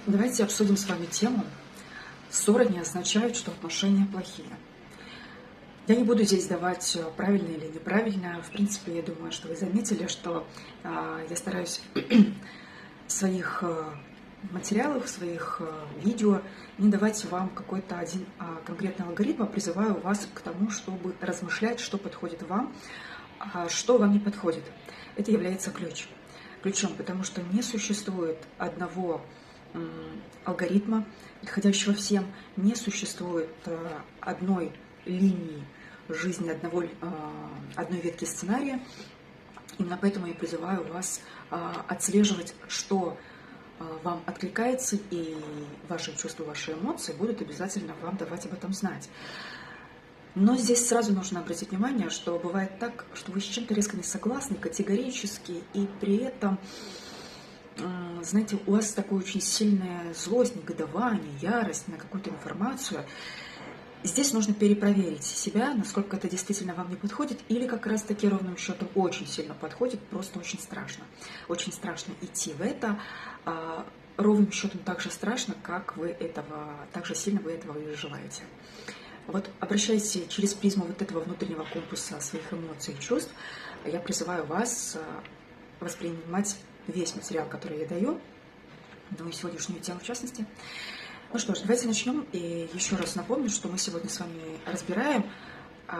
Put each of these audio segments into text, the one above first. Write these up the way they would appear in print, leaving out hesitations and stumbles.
Давайте обсудим с вами тему. Ссоры не означают, что отношения плохие. Я не буду здесь давать правильно или неправильно. В принципе, я думаю, что вы заметили, что я стараюсь в своих материалах, в своих видео не давать вам какой-то один конкретный алгоритм, а призываю вас к тому, чтобы размышлять, что подходит вам, а что вам не подходит. Это является ключом, потому что не существует одного алгоритма, подходящего всем, не существует одной линии жизни, одной ветки сценария. Именно поэтому я призываю вас отслеживать, что вам откликается, и ваши чувства, ваши эмоции будут обязательно вам давать об этом знать. Но здесь сразу нужно обратить внимание, что бывает так, что вы с чем-то резко не согласны, категорически, и при этом, знаете, у вас такая очень сильная злость, негодование, ярость на какую-то информацию. Здесь нужно перепроверить себя, насколько это действительно вам не подходит, или как раз-таки ровным счетом очень сильно подходит, просто очень страшно. Очень страшно идти в это, ровным счетом так же страшно, так же сильно вы этого и желаете. Вот обращаясь через призму вот этого внутреннего компаса своих эмоций и чувств, я призываю вас воспринимать весь материал, который я даю, ну и сегодняшнюю тему в частности. Ну что ж, давайте начнем. И еще раз напомню, что мы сегодня с вами разбираем,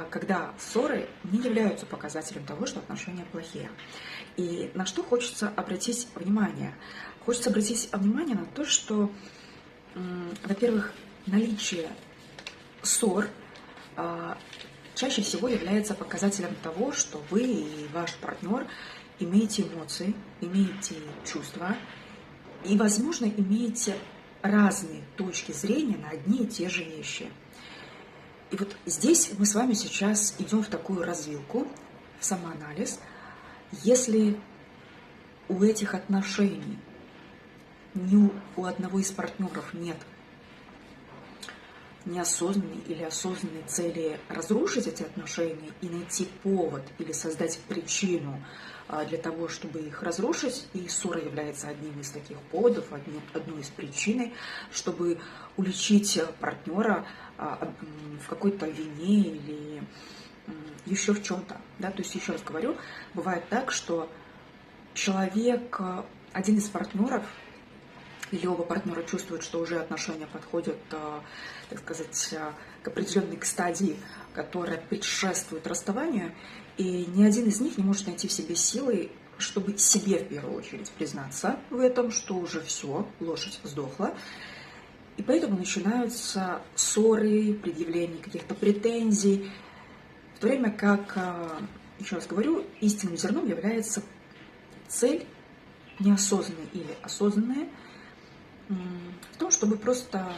когда ссоры не являются показателем того, что отношения плохие. И на что хочется обратить внимание? Хочется обратить внимание на то, что, во-первых, наличие ссор чаще всего является показателем того, что вы и ваш партнер имеете эмоции, имеете чувства и, возможно, имеете разные точки зрения на одни и те же вещи. И вот здесь мы с вами сейчас идем в такую развилку, в самоанализ. Если у этих отношений у одного из партнеров нет неосознанной или осознанной цели разрушить эти отношения и найти повод или создать причину для того, чтобы их разрушить, и ссора является одним из таких поводов, одной из причин, чтобы уличить партнера в какой-то вине или еще в чем-то. Да? То есть, еще раз говорю, бывает так, что человек, один из партнеров, или оба партнера чувствуют, что уже отношения подходят, так сказать, к определенной стадии, которая предшествует расставанию, и ни один из них не может найти в себе силы, чтобы себе в первую очередь признаться в этом, что уже все, лошадь сдохла. И поэтому начинаются ссоры, предъявление каких-то претензий, в то время как, еще раз говорю, истинным зерном является цель неосознанная или осознанная, в том, чтобы просто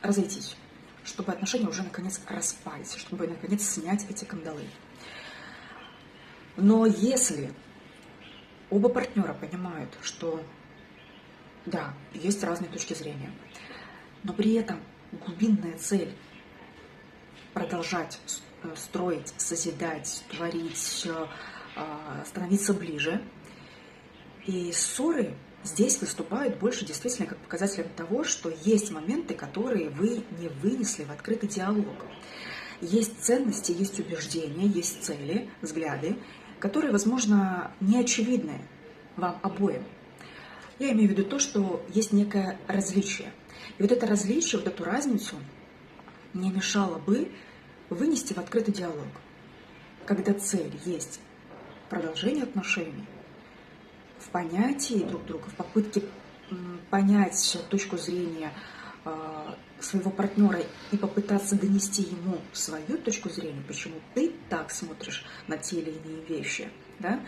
разойтись, чтобы отношения уже наконец распались, чтобы наконец снять эти кандалы. Но если оба партнера понимают, что да, есть разные точки зрения, но при этом глубинная цель продолжать строить, созидать, творить, становиться ближе, и ссоры здесь выступают больше действительно как показателем того, что есть моменты, которые вы не вынесли в открытый диалог. Есть ценности, есть убеждения, есть цели, взгляды, которые, возможно, не очевидны вам обоим. Я имею в виду то, что есть некое различие. И вот это различие, вот эту разницу не мешало бы вынести в открытый диалог, когда цель есть продолжение отношений, в понятии друг друга, в попытке понять точку зрения своего партнера и попытаться донести ему свою точку зрения, почему ты так смотришь на те или иные вещи. Да?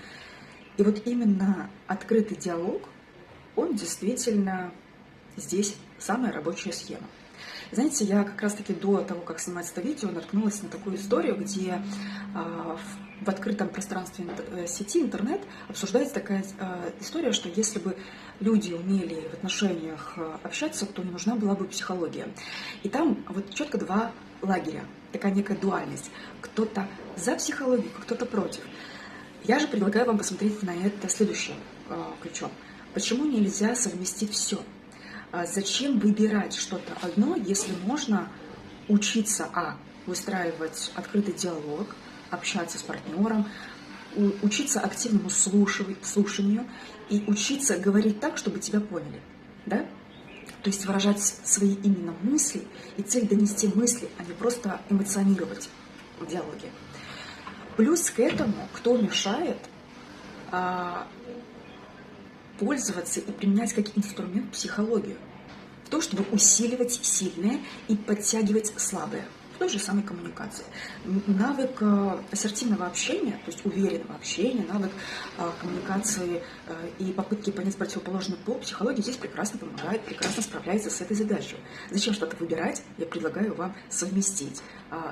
И вот именно открытый диалог, он действительно здесь самая рабочая схема. Знаете, я как раз-таки до того, как снимать это видео, наткнулась на такую историю, где в открытом пространстве сети, интернет, обсуждается такая история, что если бы люди умели в отношениях общаться, то не нужна была бы психология. И там вот четко два лагеря, такая некая дуальность. Кто-то за психологию, кто-то против. Я же предлагаю вам посмотреть на это следующим ключом. Почему нельзя совместить все? Зачем выбирать что-то одно, если можно учиться, выстраивать открытый диалог, общаться с партнером, учиться активному слушанию и учиться говорить так, чтобы тебя поняли, да? То есть выражать свои именно мысли, и цель донести мысли, а не просто эмоционировать в диалоге. Плюс к этому, кто мешает пользоваться и применять как инструмент психологию в том, чтобы усиливать сильное и подтягивать слабое в той же самой коммуникации. Навык ассертивного общения, то есть уверенного общения, навык коммуникации и попытки понять противоположный пол, психология здесь прекрасно помогает, прекрасно справляется с этой задачей. Зачем что-то выбирать? Я предлагаю вам совместить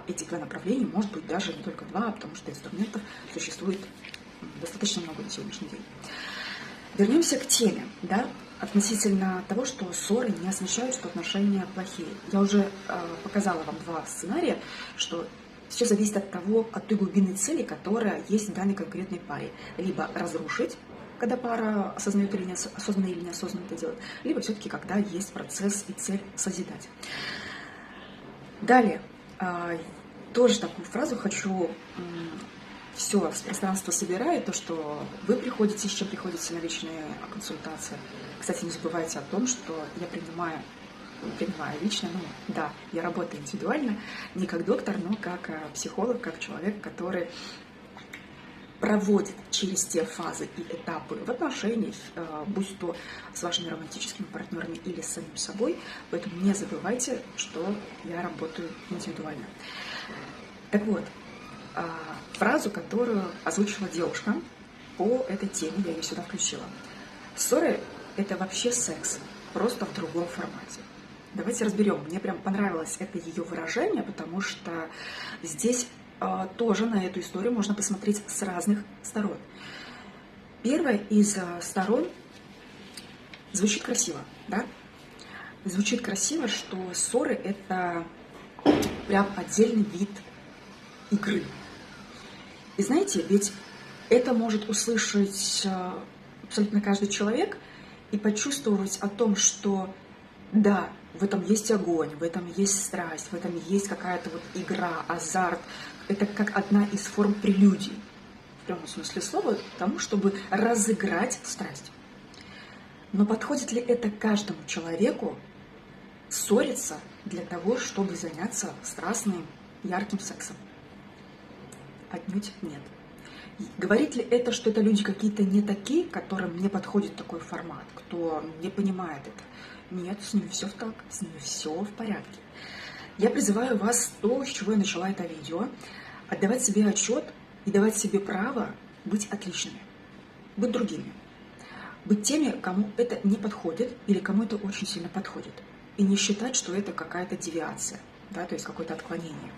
эти два направления, может быть даже не только два, потому что инструментов существует достаточно много на сегодняшний день. Вернемся к теме, да, относительно того, что ссоры не означают, что отношения плохие. Я уже показала вам два сценария, что все зависит от того, от той глубины цели, которая есть в данной конкретной паре. Либо разрушить, когда пара осознает или осознанно или неосознанно это делает, либо все-таки, когда есть процесс и цель созидать. Далее, тоже такую фразу хочу... Все с пространства собирает, то, что вы приходите, с чем приходите на личные консультации. Кстати, не забывайте о том, что я принимаю лично, да, я работаю индивидуально, не как доктор, но как психолог, как человек, который проводит через те фазы и этапы в отношениях, будь то с вашими романтическими партнерами или с самим собой. Поэтому не забывайте, что я работаю индивидуально. Так вот, фразу, которую озвучила девушка по этой теме, я ее сюда включила. Ссоры – это вообще секс, просто в другом формате. Давайте разберем. Мне прям понравилось это ее выражение, потому что здесь тоже на эту историю можно посмотреть с разных сторон. Первая из сторон звучит красиво, да? Звучит красиво, что ссоры – это прям отдельный вид игры. И знаете, ведь это может услышать абсолютно каждый человек и почувствовать о том, что да, в этом есть огонь, в этом есть страсть, в этом есть какая-то вот игра, азарт. Это как одна из форм прелюдий, в прямом смысле слова, к тому, чтобы разыграть страсть. Но подходит ли это каждому человеку ссориться для того, чтобы заняться страстным, ярким сексом? Отнюдь нет. Говорит ли это, что это люди какие-то не такие, которым не подходит такой формат, кто не понимает это? Нет, с ними все так, с ними все в порядке. Я призываю вас, то, с чего я начала это видео, отдавать себе отчет и давать себе право быть отличными, быть другими, быть теми, кому это не подходит или кому это очень сильно подходит, и не считать, что это какая-то девиация, да, то есть какое-то отклонение.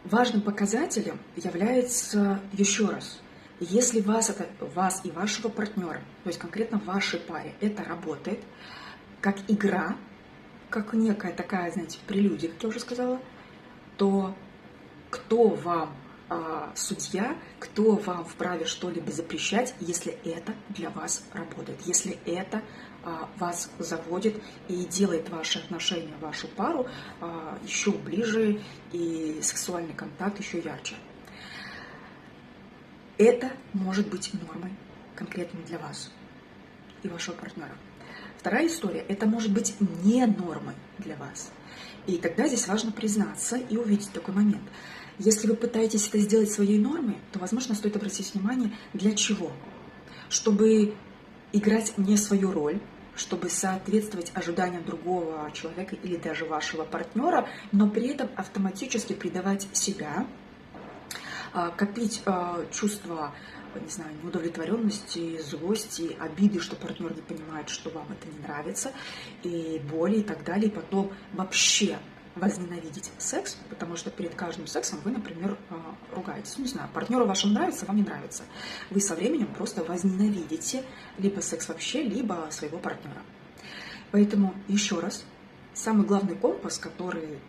Важным показателем является, еще раз, если вас и вашего партнера, то есть конкретно в вашей паре, это работает как игра, как некая такая, знаете, прелюдия, как я уже сказала, то кто вам судья, кто вам вправе что-либо запрещать, если это для вас работает, если это вас заводит и делает ваши отношения, вашу пару еще ближе и сексуальный контакт еще ярче. Это может быть нормой конкретно для вас и вашего партнера. Вторая история – это может быть не нормой для вас. И тогда здесь важно признаться и увидеть такой момент. Если вы пытаетесь это сделать своей нормой, то, возможно, стоит обратить внимание, для чего. Чтобы играть не свою роль, чтобы соответствовать ожиданиям другого человека или даже вашего партнера, но при этом автоматически предавать себя, копить чувства, не знаю, неудовлетворенности, злости, обиды, что партнер не понимает, что вам это не нравится, и боли и так далее, и потом вообще возненавидеть секс, потому что перед каждым сексом вы, например, ругаетесь. Не знаю, партнеру вашему нравится, вам не нравится. Вы со временем просто возненавидите либо секс вообще, либо своего партнера. Поэтому, еще раз, самый главный компас,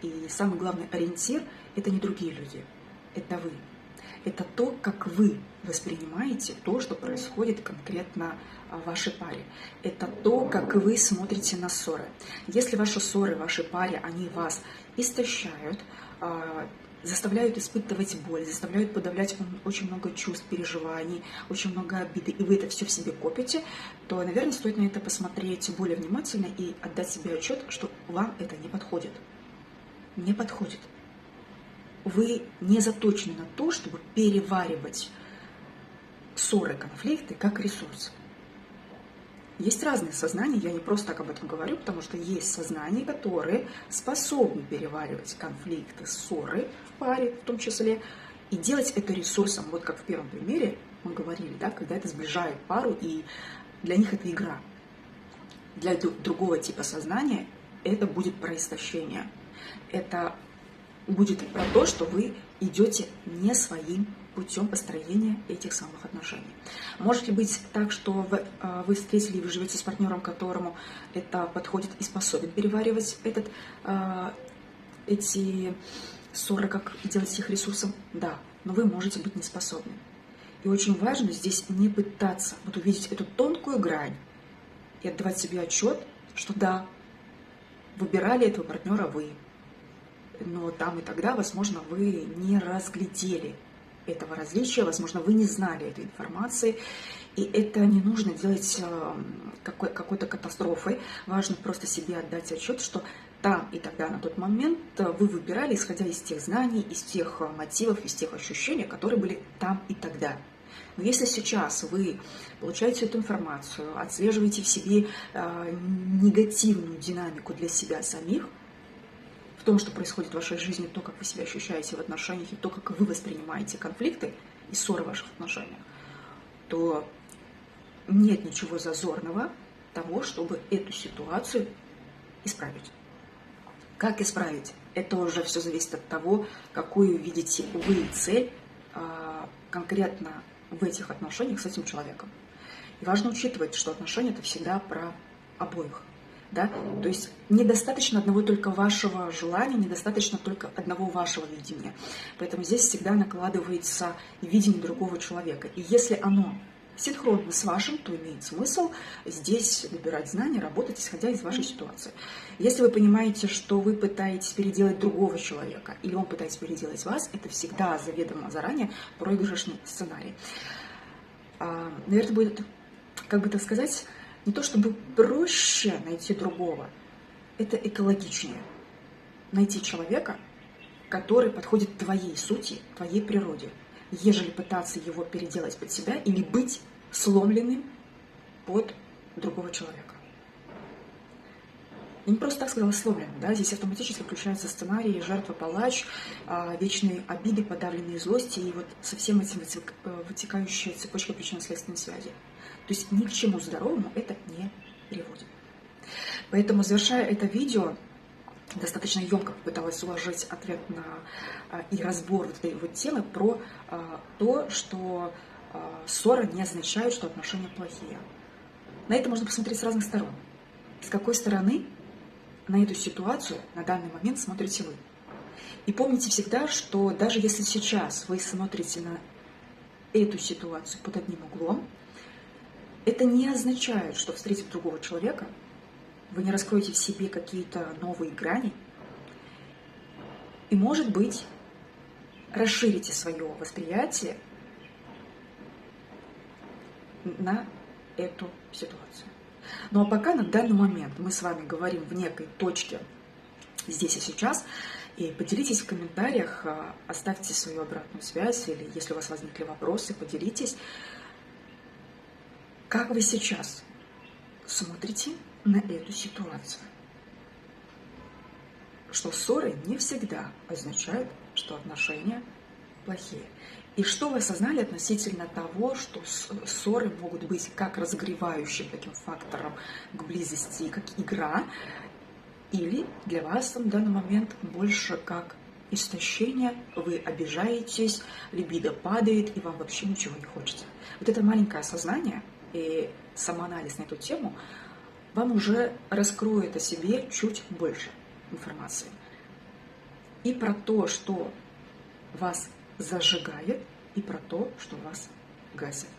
и самый главный ориентир – это не другие люди, это вы. Это то, как вы воспринимаете то, что происходит конкретно в вашей паре. Это то, как вы смотрите на ссоры. Если ваши ссоры в вашей паре, они вас истощают, заставляют испытывать боль, заставляют подавлять очень много чувств, переживаний, очень много обиды, и вы это все в себе копите, то, наверное, стоит на это посмотреть более внимательно и отдать себе отчет, что вам это не подходит. Не подходит. Вы не заточены на то, чтобы переваривать ссоры, конфликты как ресурс. Есть разные сознания, я не просто так об этом говорю, потому что есть сознания, которые способны переваривать конфликты, ссоры в паре в том числе, и делать это ресурсом, вот как в первом примере мы говорили, да, когда это сближает пару, и для них это игра. Для другого типа сознания это будет про истощение. Это будет про то, что вы идете не своим путем построения этих самых отношений. Может ли быть так, что вы встретили и вы живете с партнером, которому это подходит и способен переваривать эти ссоры, как делать их ресурсом? Да, но вы можете быть не способны. И очень важно здесь не пытаться вот увидеть эту тонкую грань и отдавать себе отчет, что да, выбирали этого партнера вы, но там и тогда, возможно, вы не разглядели этого различия, возможно, вы не знали этой информации, и это не нужно делать какой-то катастрофой. Важно просто себе отдать отчет, что там и тогда, на тот момент, вы выбирали, исходя из тех знаний, из тех мотивов, из тех ощущений, которые были там и тогда. Но если сейчас вы получаете эту информацию, отслеживаете в себе негативную динамику для себя самих, в том, что происходит в вашей жизни, то, как вы себя ощущаете в отношениях, и то, как вы воспринимаете конфликты и ссоры в ваших отношениях, то нет ничего зазорного того, чтобы эту ситуацию исправить. Как исправить? Это уже все зависит от того, какую видите вы цель конкретно в этих отношениях с этим человеком. И важно учитывать, что отношения – это всегда про обоих. Да? То есть недостаточно одного только вашего желания, недостаточно только одного вашего видения. Поэтому здесь всегда накладывается видение другого человека. И если оно синхронно с вашим, то имеет смысл здесь выбирать знания, работать, исходя из вашей ситуации. Если вы понимаете, что вы пытаетесь переделать другого человека, или он пытается переделать вас, это всегда заведомо заранее проигрышный сценарий. Наверное, будет, как бы так сказать, не то чтобы проще найти другого, это экологичнее. Найти человека, который подходит твоей сути, твоей природе, ежели пытаться его переделать под себя или быть сломленным под другого человека. Я не просто так сказала сломленным, да? Здесь автоматически включается сценарий жертва-палач, вечные обиды, подавленные злости и вот со всем этим вытекающая цепочка причинно-следственной связи. То есть ни к чему здоровому это не приводит. Поэтому, завершая это видео, достаточно емко попыталась уложить ответ на и разбор вот этой вот темы про то, что ссора не означает, что отношения плохие. На это можно посмотреть с разных сторон. С какой стороны на эту ситуацию на данный момент смотрите вы. И помните всегда, что даже если сейчас вы смотрите на эту ситуацию под одним углом, это не означает, что, встретив другого человека, вы не раскроете в себе какие-то новые грани и, может быть, расширите свое восприятие на эту ситуацию. Ну а пока на данный момент мы с вами говорим в некой точке здесь и сейчас, и поделитесь в комментариях, оставьте свою обратную связь, или если у вас возникли вопросы, поделитесь, как вы сейчас смотрите на эту ситуацию. Что ссоры не всегда означают, что отношения плохие. И что вы осознали относительно того, что ссоры могут быть как разогревающим таким фактором к близости, как игра, или для вас в данный момент больше как истощение, вы обижаетесь, либидо падает, и вам вообще ничего не хочется. Вот это маленькое осознание и самоанализ на эту тему вам уже раскроет о себе чуть больше информации. И про то, что вас зажигает, и про то, что вас гасит.